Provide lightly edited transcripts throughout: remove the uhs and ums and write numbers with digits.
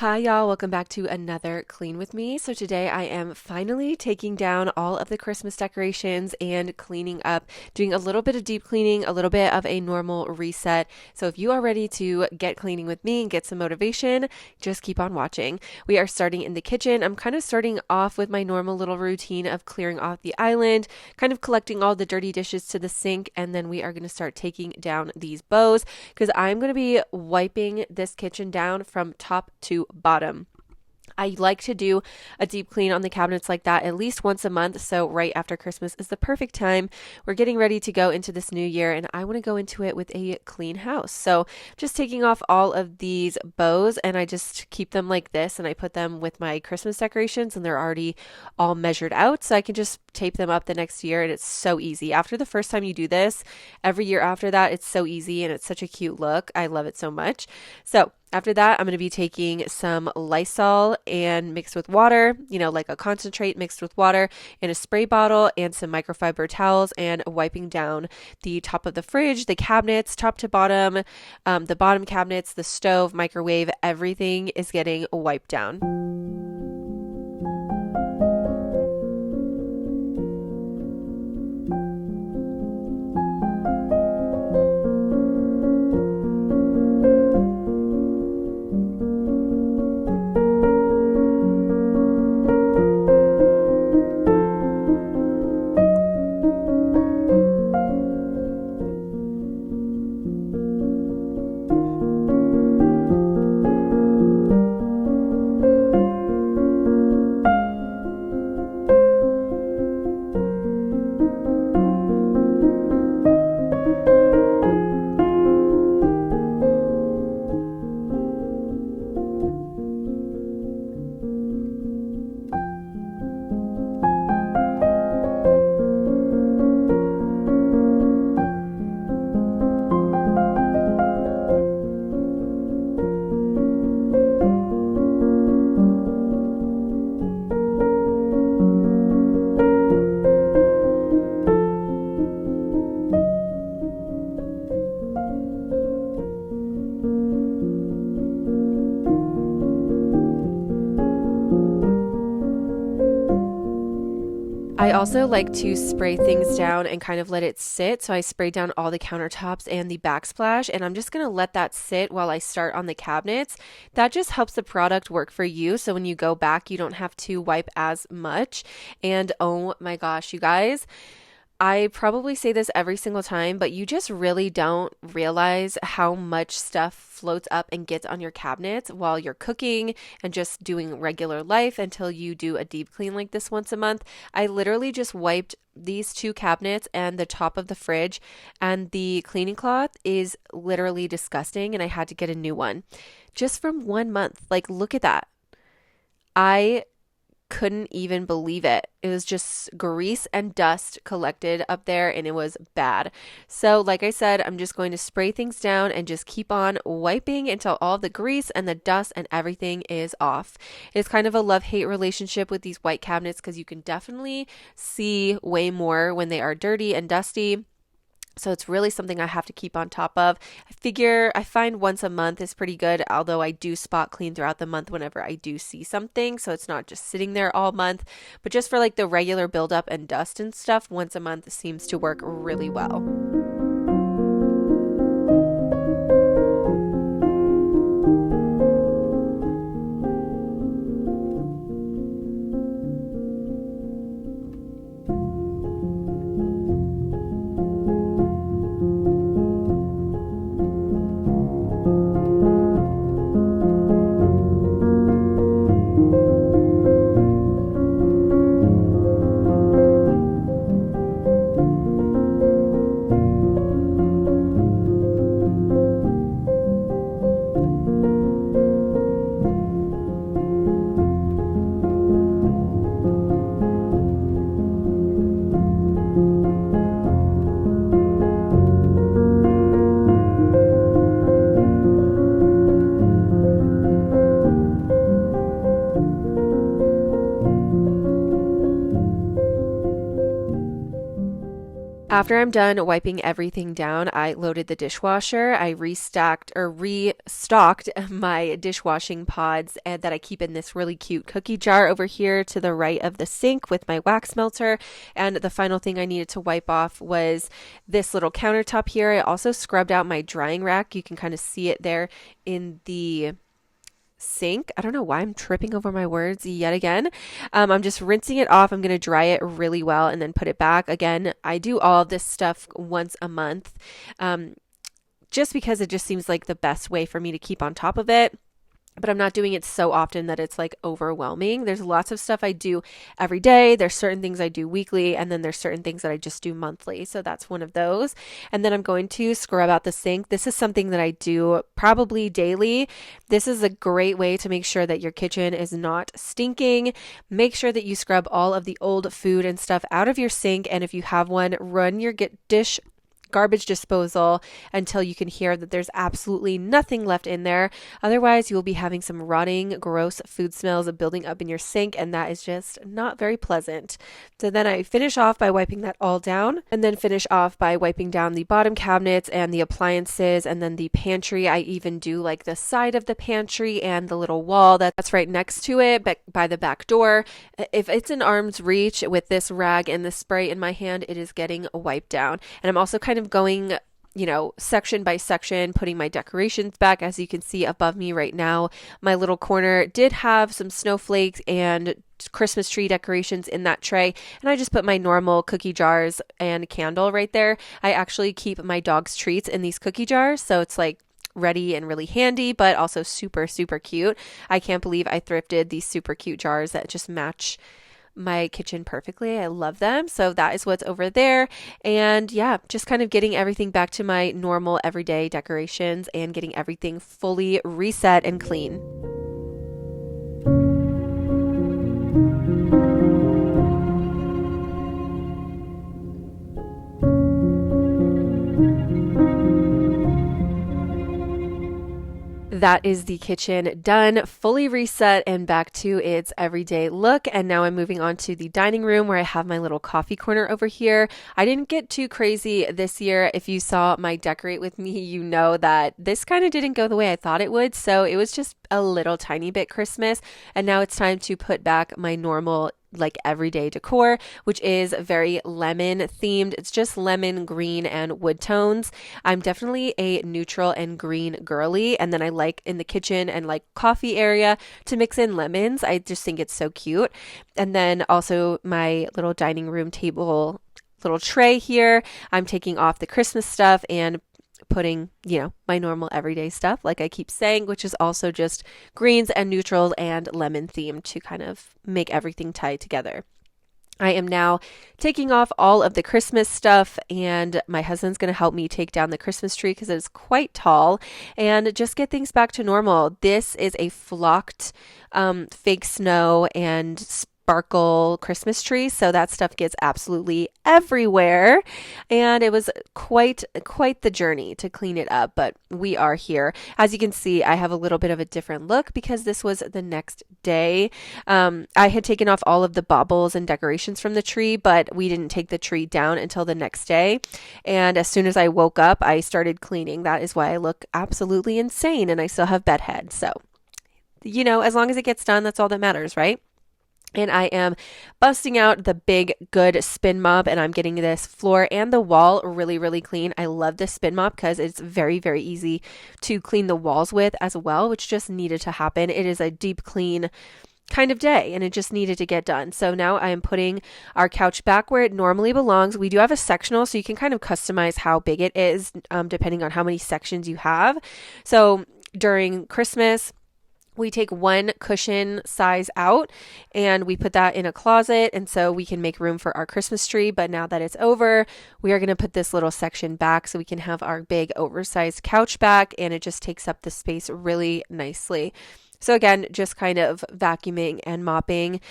Hi, y'all. Welcome back to another Clean with Me. So, today I am finally taking down all of the Christmas decorations and cleaning up, doing a little bit of deep cleaning, a little bit of a normal reset. So, if you are ready to get cleaning with me and get some motivation, just keep on watching. We are starting in the kitchen. I'm kind of starting off with my normal little routine of clearing off the island, kind of collecting all the dirty dishes to the sink, and then we are going to start taking down these bows because I'm going to be wiping this kitchen down from top to bottom. I like to do a deep clean on the cabinets like that at least once a month. So right after Christmas is the perfect time. We're getting ready to go into this new year and I want to go into it with a clean house. So just taking off all of these bows and I just keep them like this and I put them with my Christmas decorations and they're already all measured out. So I can just tape them up the next year and it's so easy. After the first time you do this, every year after that, it's so easy and it's such a cute look. I love it so much. So after that, I'm going to be taking some Lysol and mixed with water, like a concentrate mixed with water in a spray bottle and some microfiber towels and wiping down the top of the fridge, the cabinets, top to bottom, the bottom cabinets, the stove, microwave, everything is getting wiped down. I also like to spray things down and kind of let it sit. So I spray down all the countertops and the backsplash, and I'm just going to let that sit while I start on the cabinets. That just helps the product work for you. So when you go back, you don't have to wipe as much. And oh my gosh, you guys, I probably say this every single time, but you just really don't realize how much stuff floats up and gets on your cabinets while you're cooking and just doing regular life until you do a deep clean like this once a month. I literally just wiped these two cabinets and the top of the fridge, and the cleaning cloth is literally disgusting, and I had to get a new one just from 1 month. Like, look at that. I couldn't even believe it. It was just grease and dust collected up there and it was bad. So like I said, I'm just going to spray things down and just keep on wiping until all the grease and the dust and everything is off. It's kind of a love-hate relationship with these white cabinets because you can definitely see way more when they are dirty and dusty. So it's really something I have to keep on top of. I find once a month is pretty good, although I do spot clean throughout the month whenever I do see something. So it's not just sitting there all month, but just for like the regular buildup and dust and stuff, once a month seems to work really well. After I'm done wiping everything down, I loaded the dishwasher. I restocked my dishwashing pods that I keep in this really cute cookie jar over here to the right of the sink with my wax melter. And the final thing I needed to wipe off was this little countertop here. I also scrubbed out my drying rack. You can kind of see it there in the sink. I don't know why I'm tripping over my words yet again. I'm just rinsing it off. I'm going to dry it really well and then put it back. Again, I do all of this stuff once a month, just because it just seems like the best way for me to keep on top of it. But I'm not doing it so often that it's like overwhelming. There's lots of stuff I do every day. There's certain things I do weekly, and then there's certain things that I just do monthly. So that's one of those. And then I'm going to scrub out the sink. This is something that I do probably daily. This is a great way to make sure that your kitchen is not stinking. Make sure that you scrub all of the old food and stuff out of your sink. And if you have one, run your garbage disposal until you can hear that there's absolutely nothing left in there. Otherwise, you will be having some rotting, gross food smells building up in your sink, and that is just not very pleasant. So then I finish off by wiping that all down, and then finish off by wiping down the bottom cabinets and the appliances, and then the pantry. I even do like the side of the pantry and the little wall that's right next to it, but by the back door. If it's in arm's reach with this rag and the spray in my hand, it is getting wiped down. And I'm also kind of going, section by section, putting my decorations back. As you can see above me right now, my little corner did have some snowflakes and Christmas tree decorations in that tray, and I just put my normal cookie jars and candle right there. I actually keep my dog's treats in these cookie jars, so it's like ready and really handy, but also super, super cute. I can't believe I thrifted these super cute jars that just match my kitchen perfectly. I love them. So that is what's over there. And yeah, just kind of getting everything back to my normal everyday decorations and getting everything fully reset and clean. That is the kitchen done, fully reset and back to its everyday look. And now I'm moving on to the dining room where I have my little coffee corner over here. I didn't get too crazy this year. If you saw my decorate with me, you know that this kind of didn't go the way I thought it would. So it was just a little tiny bit Christmas. And now it's time to put back my normal like everyday decor, which is very lemon themed. It's just lemon, green, and wood tones. I'm definitely a neutral and green girly. And then I like in the kitchen and like coffee area to mix in lemons. I just think it's so cute. And then also my little dining room table, little tray here. I'm taking off the Christmas stuff and putting, my normal everyday stuff, like I keep saying, which is also just greens and neutrals and lemon themed to kind of make everything tie together. I am now taking off all of the Christmas stuff, and my husband's going to help me take down the Christmas tree because it is quite tall, and just get things back to normal. This is a flocked fake snow and sparkle Christmas tree, so that stuff gets absolutely everywhere, and it was quite the journey to clean it up, but we are here. As you can see, I have a little bit of a different look because this was the next day. I had taken off all of the baubles and decorations from the tree, but we didn't take the tree down until the next day, and as soon as I woke up, I started cleaning. That is why I look absolutely insane, and I still have bedhead, so as long as it gets done, that's all that matters, right? And I am busting out the big, good spin mop, and I'm getting this floor and the wall really, really clean. I love this spin mop because it's very, very easy to clean the walls with as well, which just needed to happen. It is a deep clean kind of day, and it just needed to get done. So now I am putting our couch back where it normally belongs. We do have a sectional, so you can kind of customize how big it is depending on how many sections you have. So during Christmas, we take one cushion size out and we put that in a closet, and so we can make room for our Christmas tree. But now that it's over, we are going to put this little section back so we can have our big oversized couch back, and it just takes up the space really nicely. So again, just kind of vacuuming and mopping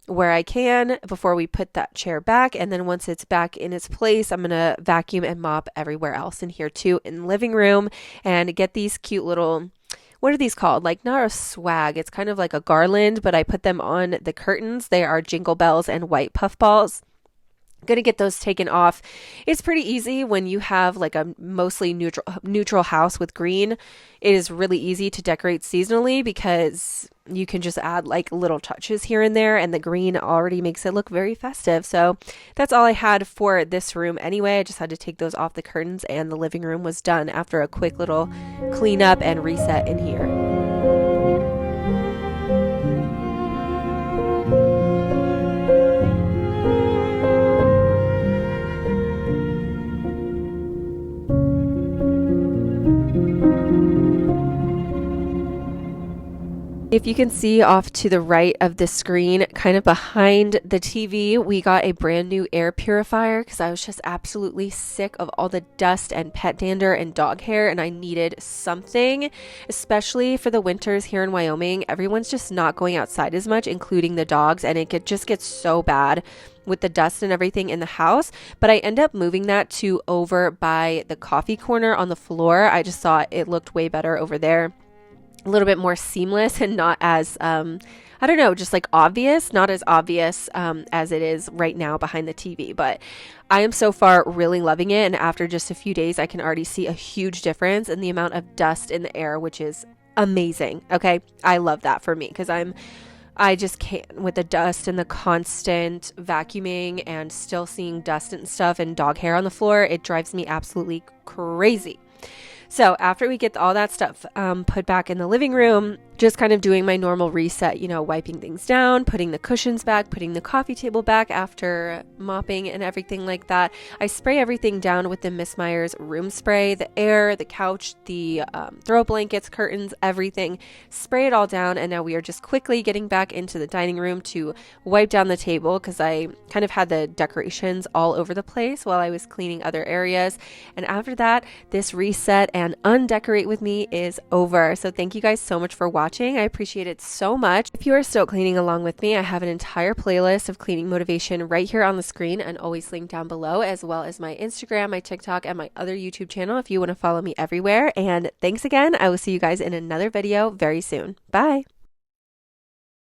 where I can before we put that chair back, and then once it's back in its place, I'm going to vacuum and mop everywhere else in here too, in the living room, and get these cute little, what are these called? Like not a swag. It's kind of like a garland, but I put them on the curtains. They are jingle bells and white puff balls. Gonna get those taken off. It's pretty easy when you have like a mostly neutral house with green. It is really easy to decorate seasonally because you can just add like little touches here and there, and the green already makes it look very festive. So that's all I had for this room anyway. I just had to take those off the curtains, and the living room was done after a quick little cleanup and reset in here. If you can see off to the right of the screen, kind of behind the TV, we got a brand new air purifier because I was just absolutely sick of all the dust and pet dander and dog hair, and I needed something, especially for the winters here in Wyoming. Everyone's just not going outside as much, including the dogs, and it just gets so bad with the dust and everything in the house. But I end up moving that to over by the coffee corner on the floor. I just thought it looked way better over there. A little bit more seamless and not as I don't know, just like obvious, not as obvious as it is right now behind the TV. But I am so far really loving it, and after just a few days I can already see a huge difference in the amount of dust in the air, which is amazing. Okay, I love that for me because I just can't with the dust and the constant vacuuming and still seeing dust and stuff and dog hair on the floor. It drives me absolutely crazy. So after we get all that stuff put back in the living room, just kind of doing my normal reset, you know, wiping things down, putting the cushions back, putting the coffee table back after mopping and everything like that. I spray everything down with the Miss Myers room spray, the air, the couch, the throw blankets, curtains, everything. Spray it all down, and now we are just quickly getting back into the dining room to wipe down the table because I kind of had the decorations all over the place while I was cleaning other areas. And after that, this reset and undecorate with me is over. So thank you guys so much for watching. I appreciate it so much. If you are still cleaning along with me, I have an entire playlist of cleaning motivation right here on the screen and always linked down below, as well as my Instagram, my TikTok, and my other YouTube channel if you want to follow me everywhere. And thanks again. I will see you guys in another video very soon. Bye.